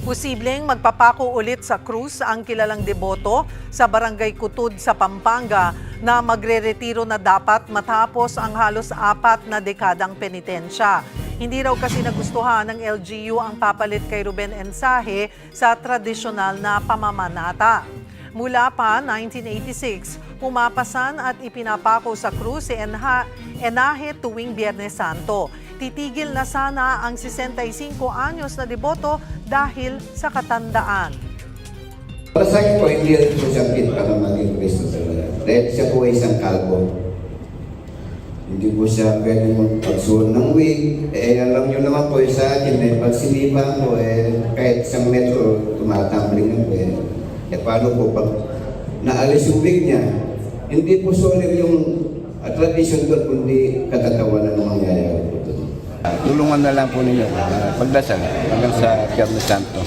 Posibleng magpapako ulit sa krus ang kilalang deboto sa Barangay Kutud sa Pampanga na magre-retiro na dapat matapos ang halos 4 na dekadang penitensya. Hindi raw kasi nagustuhan ng LGU ang papalit kay Ruben Ensahe sa tradisyonal na pamamanata. Mula pa 1986, pumapasan at ipinapako sa krus si Enahe tuwing Biyernes Santo. Titigil na sana ang 65 anyos na deboto dahil sa katandaan. Para sa akin po, hindi rin po siya fit para maging Kristo talaga. Dahil siya po ay isang kalbo. Hindi po siya pwede magpagsuot ng wig. Alam nyo naman po sa akin, pag sinipa po, kahit isang metro, tumatambling na po. Paano po pag naalis yung wig niya, hindi po solid yung tradition doon, kundi katatawanan ng mangyayari po doon. Tulungan na lang po ninyo pagdasal hanggang sa Biyernes Santo.